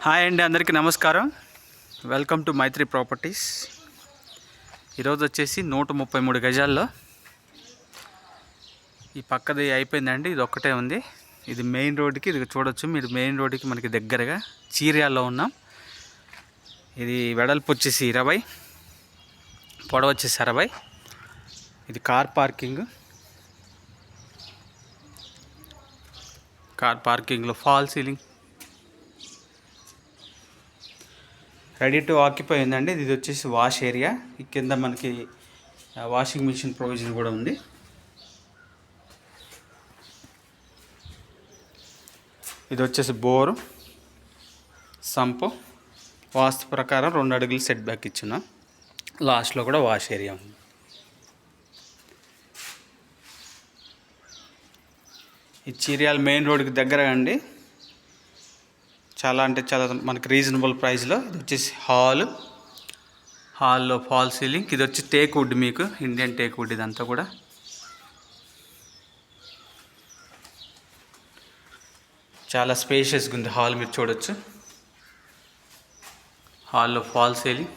Hi అండి, అందరికీ నమస్కారం. Welcome to Maitri Properties. ఈరోజు వచ్చేసి 133 గజాల్లో ఈ పక్కది అయిపోయిందండి. ఇది ఒక్కటే ఉంది. ఇది మెయిన్ రోడ్డుకి, ఇది చూడొచ్చు మీరు. మెయిన్ రోడ్డుకి మనకి దగ్గరగా చీర్యాల్లో ఉన్నాం. ఇది వెడల్పు వచ్చేసి 20, పొడవు వచ్చేసి 60. ఇది కార్ పార్కింగ్లో fall ceiling ready to occupy ఉందండి. ఇది వచ్చేసి వాష్ ఏరియా. ఈ కింద మనకి వాషింగ్ మిషన్ ప్రొవిజన్ కూడా ఉంది. ఇది వచ్చేసి బోరు, సంపు. వాస్తు ప్రకారం 2 అడుగులు సెట్ బ్యాక్ ఇచ్చున్నాం. లాస్ట్లో కూడా వాష్ ఏరియా ఉంది. ఈ చీర్యాల మెయిన్ రోడ్కి దగ్గర అండి. చాలా మనకి రీజనబుల్ ప్రైస్లో. ఇది వచ్చేసి హాల్లో ఫాల్ సీలింగ్. ఇది వచ్చి టేక్ వుడ్, మీకు ఇండియన్ టేక్ వుడ్. ఇదంతా కూడా చాలా స్పేషియస్గా ఉంది హాల్. మీరు చూడొచ్చు. హాల్లో ఫాల్ సీలింగ్,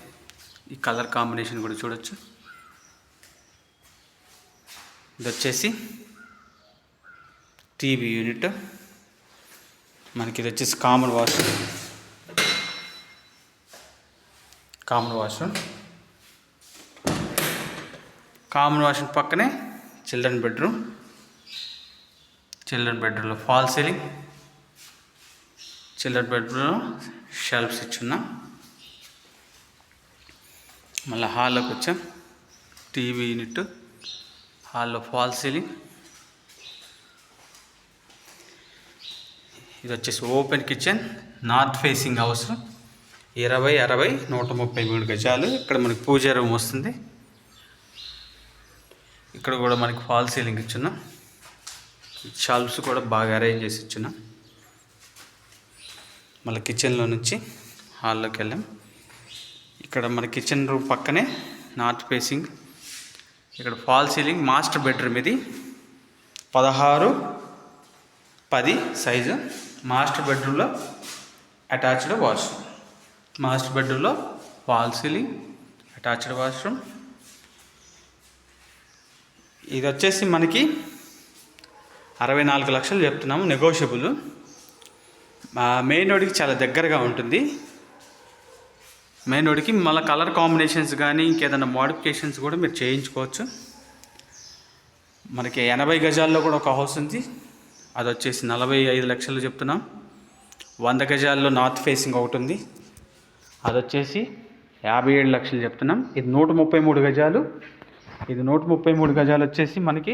ఈ కలర్ కాంబినేషన్ కూడా చూడొచ్చు. ఇది వచ్చేసి టీవీ యూనిట్. మనకి ఇది వచ్చేసి కామన్ వాష్రూమ్. కామన్ వాష్రూమ్ పక్కనే చిల్డ్రన్ బెడ్రూమ్లో ఫాల్ సీలింగ్. చిల్డ్రన్ బెడ్రూమ్లో షెల్ఫ్స్ ఇచ్చున్నాం. మళ్ళీ హాల్లోకి వచ్చాం. టీవీ యూనిట్, హాల్లో ఫాల్ సీలింగ్. ఇది వచ్చేసి open kitchen, north facing house. 20, 60, 133 గజాలు. ఇక్కడ మనకి పూజా రూమ్ వస్తుంది. ఇక్కడ కూడా మనకి ఫాల్ సీలింగ్ ఇచ్చున్నాం. షెల్ఫ్స్ కూడా బాగా అరేంజ్ చేసి ఇచ్చున్నాం. మళ్ళీ కిచెన్లో నుంచి హాల్లోకి వెళ్ళాం. ఇక్కడ మన కిచెన్ రూమ్ పక్కనే నార్త్ ఫేసింగ్. ఇక్కడ ఫాల్ సీలింగ్. మాస్టర్ బెడ్రూమ్ ఇది. 16x10 size. మాస్టర్ బెడ్రూమ్లో అటాచ్డ్ వాష్రూమ్. మాస్టర్ బెడ్రూమ్లో ఫాల్ సీలింగ్, అటాచ్డ్ వాష్రూమ్. ఇది వచ్చేసి మనకి 64 లక్షలు చెప్తున్నాము, నెగోషియబుల్. మెయిన్ రోడ్కి చాలా దగ్గరగా ఉంటుంది. మెయిన్ రోడ్కి మళ్ళీ కలర్ కాంబినేషన్స్ కానీ ఇంకేదైనా మోడిఫికేషన్స్ కూడా మీరు చేయించుకోవచ్చు. మనకి 80 గజాల్లో కూడా ఒక హౌస్ ఉంది. అది వచ్చేసి 45 లక్షలు చెప్తున్నాం. 100 గజాల్లో నార్త్ ఫేసింగ్ ఒకటి ఉంది. అది వచ్చేసి 57 లక్షలు చెప్తున్నాం. ఇది 133 గజాలు. ఇది 133 గజాలు వచ్చేసి మనకి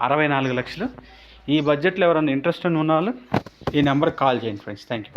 64 లక్షలు. ఈ బడ్జెట్లో ఎవరైనా ఇంట్రెస్ట్ ఉన్న వాళ్ళు ఈ నెంబర్కి కాల్ చేయండి ఫ్రెండ్స్. Thank you.